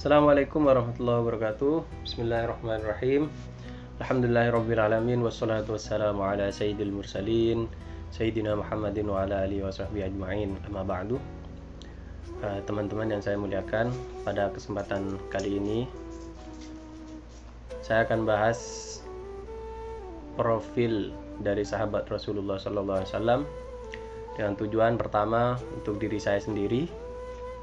Assalamualaikum warahmatullahi wabarakatuh. Bismillahirrahmanirrahim. Alhamdulillahirrabbilalamin. Wassalatu wassalamu ala sayyidil mursalin Sayyidina Muhammadin wa ala alihi wa sahbihi ajma'in. Amma ba'du. Teman-teman yang saya muliakan, pada kesempatan kali ini saya akan bahas profil dari sahabat Rasulullah SAW dengan tujuan pertama untuk diri saya sendiri.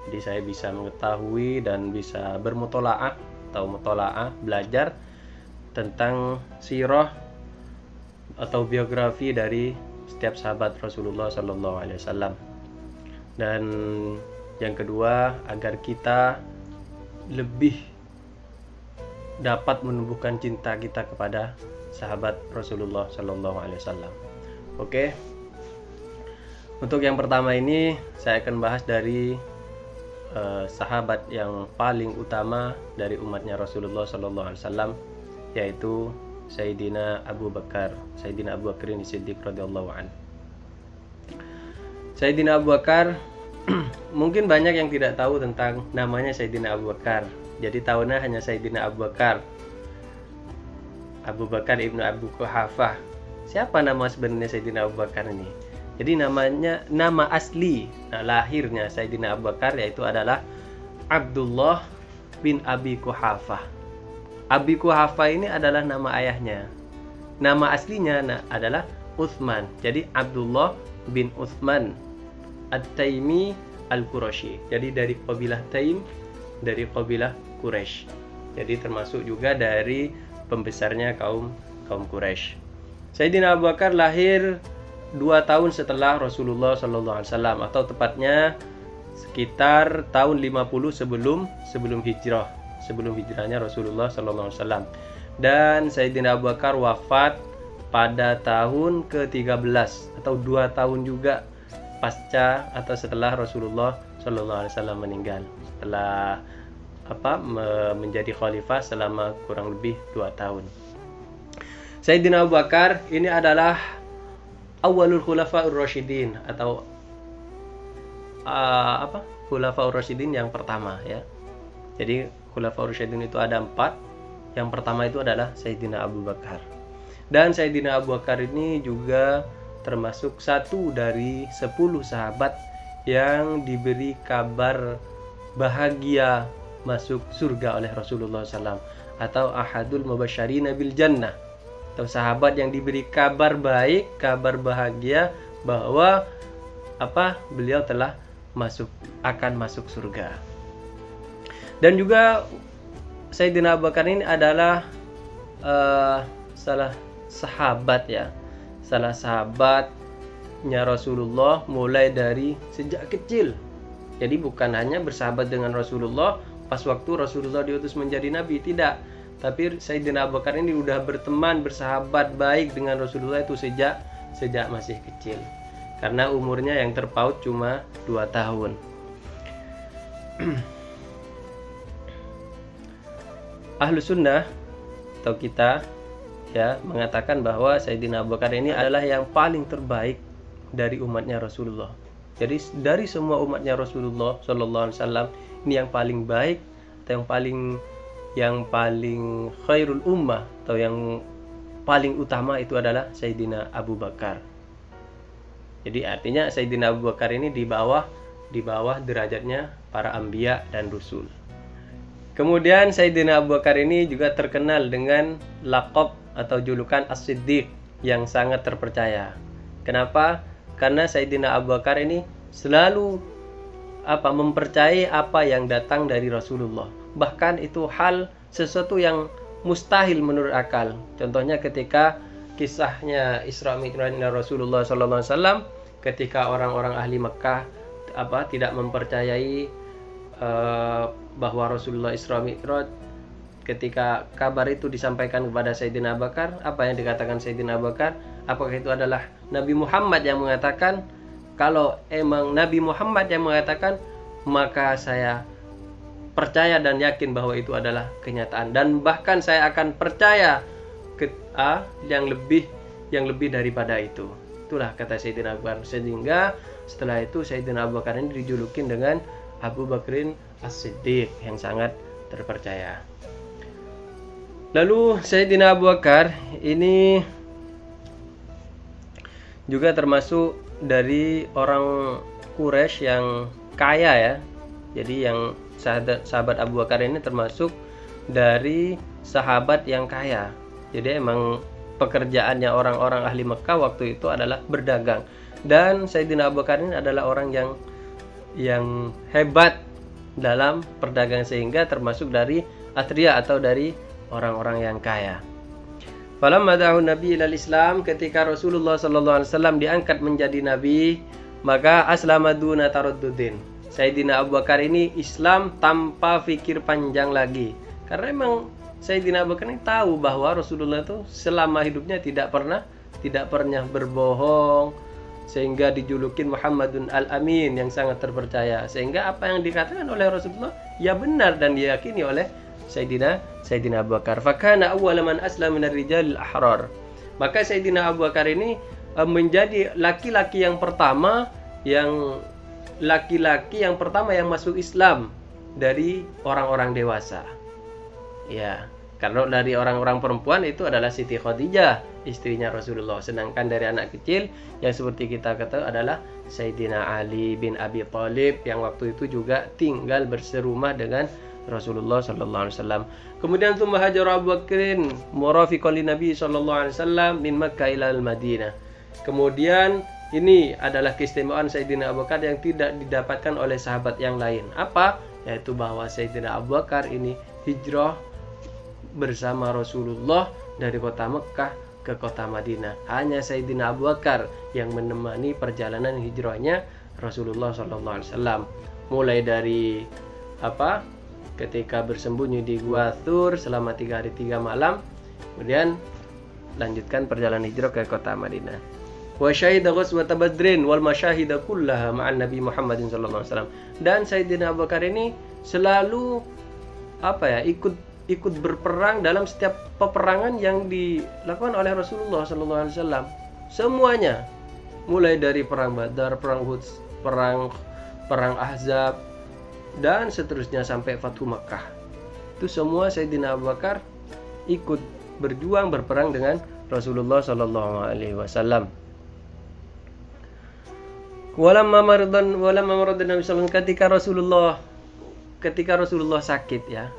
Jadi saya bisa mengetahui dan bisa bermutolaah atau mutolaah, belajar tentang sirah atau biografi dari setiap sahabat Rasulullah SAW. Dan yang kedua, agar kita lebih dapat menumbuhkan cinta kita kepada sahabat Rasulullah SAW. Oke. Untuk yang pertama ini saya akan bahas dari sahabat yang paling utama dari umatnya Rasulullah SAW, yaitu Sayyidina Abu Bakar, Sayyidina Abu Bakrin Siddiq radhiyallahu anhu. Sayyidina Abu Bakar mungkin banyak yang tidak tahu tentang namanya Sayyidina Abu Bakar. Jadi tahunya hanya Sayyidina Abu Bakar, Abu Bakar ibnu Abu Quhafah. Siapa nama sebenarnya Sayyidina Abu Bakar ini? Jadi nama asli, lahirnya Sayyidina Abu Bakar yaitu adalah Abdullah bin Abi Quhafah. Abi Quhafah ini adalah nama ayahnya. Nama aslinya adalah Utsman. Jadi Abdullah bin Utsman At-Taimi Al-Qurashi. Jadi dari kabilah Taim, dari kabilah Quraisy. Jadi termasuk juga dari pembesarnya kaum Quraisy. Sayyidina Abu Bakar lahir 2 tahun setelah Rasulullah SAW, atau tepatnya sekitar tahun 50 sebelum hijrah, sebelum hijrahnya Rasulullah SAW. Dan Sayyidina Abu Bakar wafat pada tahun ke-13 atau 2 tahun juga pasca atau setelah Rasulullah SAW meninggal, setelah menjadi khalifah selama kurang lebih 2 tahun. Sayyidina Abu Bakar ini adalah awalul khulafaur rasyidin atau khulafaur rasyidin yang pertama ya. Jadi khulafaur rasyidin itu ada 4. Yang pertama itu adalah Sayyidina Abu Bakar. Dan Sayyidina Abu Bakar ini juga termasuk satu dari 10 sahabat yang diberi kabar bahagia masuk surga oleh Rasulullah SAW, atau ahadul mubasysyirina bil jannah, atau sahabat yang diberi kabar baik, kabar bahagia bahwa beliau telah akan masuk surga. Dan juga Sayyidina Abu Bakar ini adalah salah sahabatnya Rasulullah mulai dari sejak kecil. Jadi bukan hanya bersahabat dengan Rasulullah pas waktu Rasulullah diutus menjadi nabi, tidak. Tapi Sayyidina Abu Bakar ini udah berteman, bersahabat baik dengan Rasulullah itu sejak masih kecil. Karena umurnya yang terpaut cuma 2 tahun. Ahlus Sunnah atau kita ya mengatakan bahwa Sayyidina Abu Bakar ini adalah yang paling terbaik dari umatnya Rasulullah. Jadi dari semua umatnya Rasulullah SAW, ini yang paling baik atau yang paling khairul ummah atau yang paling utama itu adalah Sayyidina Abu Bakar. Jadi artinya Sayyidina Abu Bakar ini di bawah derajatnya para anbiya dan rasul. Kemudian Sayyidina Abu Bakar ini juga terkenal dengan laqab atau julukan As-Siddiq yang sangat terpercaya. Kenapa? Karena Sayyidina Abu Bakar ini selalu mempercayai apa yang datang dari Rasulullah. Bahkan itu sesuatu yang mustahil menurut akal. Contohnya ketika kisahnya Isra Mi'rajnya Rasulullah SAW, ketika orang-orang ahli Mekah tidak mempercayai bahwa Rasulullah Isra Mi'raj, ketika kabar itu disampaikan kepada Sayyidina Abu Bakar, apa yang dikatakan Sayyidina Abu Bakar? Apakah itu adalah Nabi Muhammad yang mengatakan? Kalau emang Nabi Muhammad yang mengatakan, maka saya percaya dan yakin bahwa itu adalah kenyataan, dan bahkan saya akan percaya yang lebih daripada itu. Itulah kata Sayyidina Abu Bakar. Sehingga setelah itu Sayyidina Abu Bakar ini dijulukin dengan Abu Bakrin As-Siddiq, yang sangat terpercaya. Lalu Sayyidina Abu Bakar ini juga termasuk dari orang Quraisy yang kaya ya. Jadi yang sahabat Abu Bakar ini termasuk dari sahabat yang kaya. Jadi emang pekerjaannya orang-orang ahli Mekah waktu itu adalah berdagang. Dan Sayyidina Abu Bakar ini adalah orang yang hebat dalam perdagangan, sehingga termasuk dari atria atau dari orang-orang yang kaya. Falamma da'u Nabi ilal Islam, ketika Rasulullah sallallahu alaihi wasallam diangkat menjadi nabi, maka aslama duna taraddudin. Sayyidina Abu Bakar ini Islam tanpa fikir panjang lagi. Karena memang Sayyidina Abu Bakar ini tahu bahwa Rasulullah itu selama hidupnya tidak pernah berbohong, sehingga dijulukin Muhammadun Al-Amin, yang sangat terpercaya. Sehingga apa yang dikatakan oleh Rasulullah ya benar dan diyakini oleh Sayyidina Abu Bakar. Fakana awwala man aslama minar rijalil ahrar. Maka Sayyidina Abu Bakar ini menjadi laki-laki yang pertama yang masuk Islam dari orang-orang dewasa. Ya, karena dari orang-orang perempuan itu adalah Siti Khadijah, istrinya Rasulullah. Sedangkan dari anak kecil yang seperti kita ketahui adalah Sayyidina Ali bin Abi Thalib, yang waktu itu juga tinggal berserumah dengan Rasulullah sallallahu alaihi wasallam. Kemudian tsumma hajara Abu Bakrin murafiqan li Nabi sallallahu alaihi wasallam min Makkah ila Madinah. Kemudian ini adalah keistimewaan Sayyidina Abu Bakar yang tidak didapatkan oleh sahabat yang lain. Apa? Yaitu bahwa Sayyidina Abu Bakar ini hijrah bersama Rasulullah dari kota Mekah ke kota Madinah. Hanya Sayyidina Abu Bakar yang menemani perjalanan hijrahnya Rasulullah sallallahu alaihi wasallam. Mulai dari ketika bersembunyi di Gua Thur selama 3 hari 3 malam, kemudian lanjutkan perjalanan hijrah ke kota Madinah. Wa syahida ghazwat Badrin wal masyahida kullaha ma'an Nabi Muhammadin sallallahu alaihi wasallam. Dan Sayyidina Abu Bakar ini selalu ikut berperang dalam setiap peperangan yang dilakukan oleh Rasulullah sallallahu alaihi wasallam. Semuanya, mulai dari perang Badar, perang Uhud, perang Ahzab, dan seterusnya sampai Fathu Makkah. Itu semua Sayyidina Abu Bakar ikut berjuang berperang dengan Rasulullah sallallahu alaihi wasallam. Walamma maradan Nabi sallallahu alaihi wasallam, ketika Rasulullah sakit ya.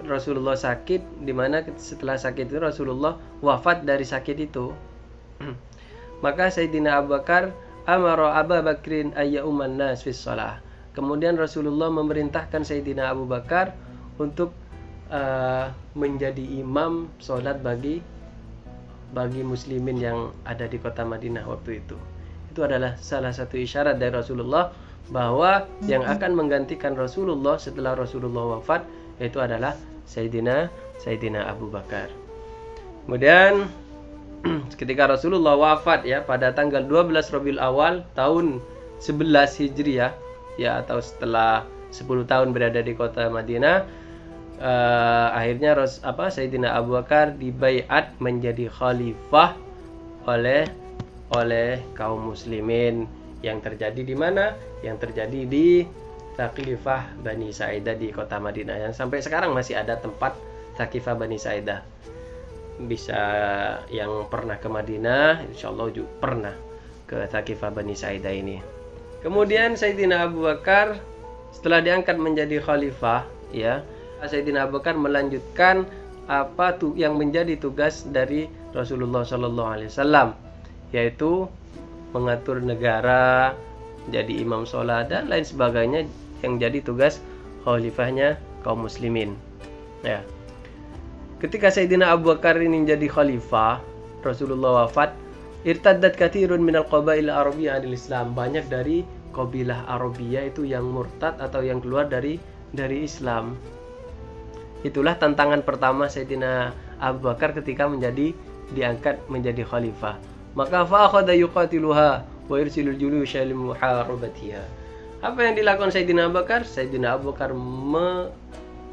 Rasulullah sakit, di mana setelah sakit itu Rasulullah wafat dari sakit itu. Maka Sayyidina Abu Bakar amara Abu Bakrin ayyuman nas fis shalah. Kemudian Rasulullah memerintahkan Sayyidina Abu Bakar untuk menjadi imam sholat bagi muslimin yang ada di kota Madinah waktu itu. Itu adalah salah satu isyarat dari Rasulullah bahwa yang akan menggantikan Rasulullah setelah Rasulullah wafat yaitu adalah Sayyidina Abu Bakar. Kemudian ketika Rasulullah wafat ya pada tanggal 12 Rabiul Awal tahun 11 Hijriah ya, atau setelah 10 tahun berada di kota Madinah, akhirnya Sayyidina Abu Bakar dibaiat menjadi khalifah oleh kaum muslimin. Yang terjadi di mana? Yang terjadi di Thaqifah Bani Sa'idah di kota Madinah, yang sampai sekarang masih ada tempat Thaqifah Bani Sa'idah. Bisa yang pernah ke Madinah, insyaallah juga pernah ke Thaqifah Bani Sa'idah ini. Kemudian Sayyidina Abu Bakar setelah diangkat menjadi khalifah ya, Sayyidina Abu Bakar melanjutkan yang menjadi tugas dari Rasulullah sallallahu alaihi wasallam, yaitu mengatur negara, jadi imam sholat dan lain sebagainya yang jadi tugas khalifahnya kaum muslimin. Ya. Ketika Sayyidina Abu Bakar ini menjadi khalifah, Rasulullah wafat, irtaddat katsirun minal qabail arabiyyah anil Islam. Banyak dari kabilah Arabia itu yang murtad atau yang keluar dari Islam. Itulah tantangan pertama Sayyidina Abu Bakar ketika diangkat menjadi khalifah. Maka fa'akhadha yuqatiluha wa yursilul julusha li muharabatiha. Apa yang dilakukan Sayyidina Abu Bakar? Sayyidina Abu Bakar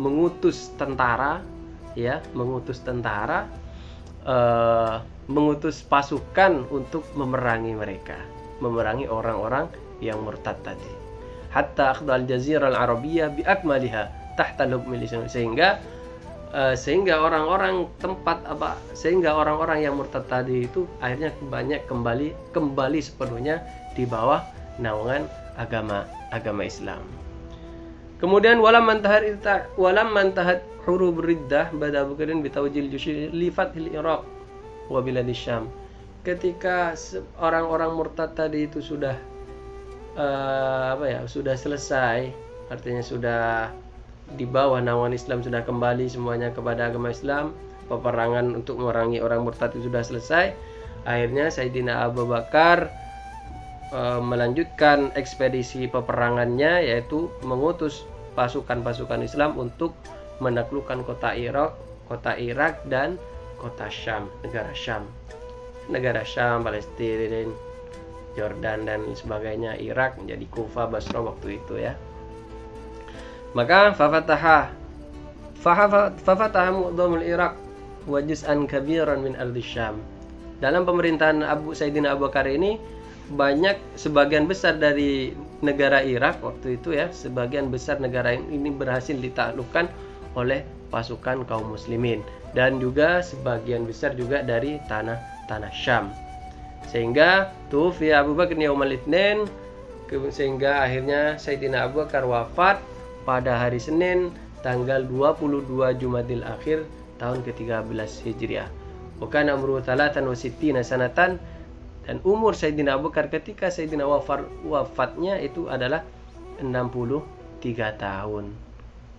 mengutus tentara ya, mengutus pasukan untuk memerangi mereka, memerangi orang-orang yang murtad tadi. Hatta akhdal jazirah al-arabiyyah bi akmaliha, tahta hukmil Islam, sehingga orang-orang yang murtad tadi itu akhirnya banyak kembali sepenuhnya di bawah naungan agama Islam. Kemudian walam mantahat hurub riddah bada Bakrin bitawjil jushi li fathil Iraq wa bilad Syam. Ketika orang-orang murtad tadi itu sudah sudah selesai, artinya sudah di bawah naungan Islam, sudah kembali semuanya kepada agama Islam, peperangan untuk memerangi orang murtad itu sudah selesai. Akhirnya Sayyidina Abu Bakar melanjutkan ekspedisi peperangannya, yaitu mengutus pasukan-pasukan Islam untuk menaklukkan kota Irak dan kota Syam, negara Syam, Palestina, Jordan dan sebagainya, Irak menjadi Kufah, Basra waktu itu ya. Maka fafataha mu'dhamul Irak wa juz'an kabiran min ardi Syam. Dalam pemerintahan Sayyidina Abu Bakar ini, sebagian besar dari negara Irak waktu itu ya, sebagian besar negara ini berhasil ditaklukkan oleh pasukan kaum muslimin, dan juga sebagian besar juga dari tanah Syam. Sehingga tufi Abu Bakar yaumal Itsnin, sehingga akhirnya Sayyidina Abu Bakar wafat pada hari Senin tanggal 22 Jumadil Akhir tahun ke-13 Hijriah. Wa kana umruhu 63 sanatan, dan umur Sayyidina Abu Bakar ketika Sayyidina wafatnya itu adalah 63 tahun.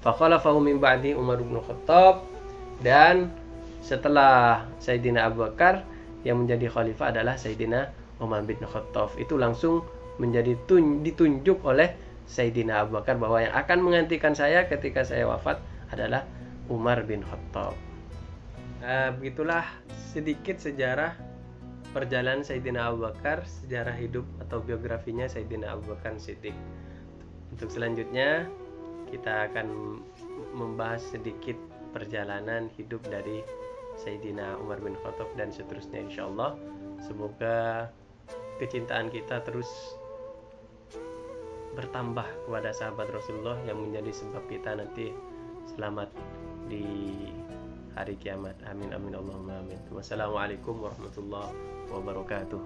Fakhalafahu min ba'di Umar bin Khattab, dan setelah Sayyidina Abu Bakar yang menjadi khalifah adalah Sayyidina Umar bin Khattab. Itu langsung menjadi ditunjuk oleh Sayyidina Abu Bakar bahwa yang akan menggantikan saya ketika saya wafat adalah Umar bin Khattab. Begitulah sedikit sejarah perjalanan Sayyidina Abu Bakar, sejarah hidup atau biografinya Sayyidina Abu Bakar Siddiq. Untuk selanjutnya kita akan membahas sedikit perjalanan hidup dari Sayyidina Umar bin Khattab dan seterusnya, insyaallah. Semoga kecintaan kita terus bertambah kepada sahabat Rasulullah yang menjadi sebab kita nanti selamat di hari kiamat. Amin amin Allahumma amin. Wassalamualaikum warahmatullahi wabarakatuh.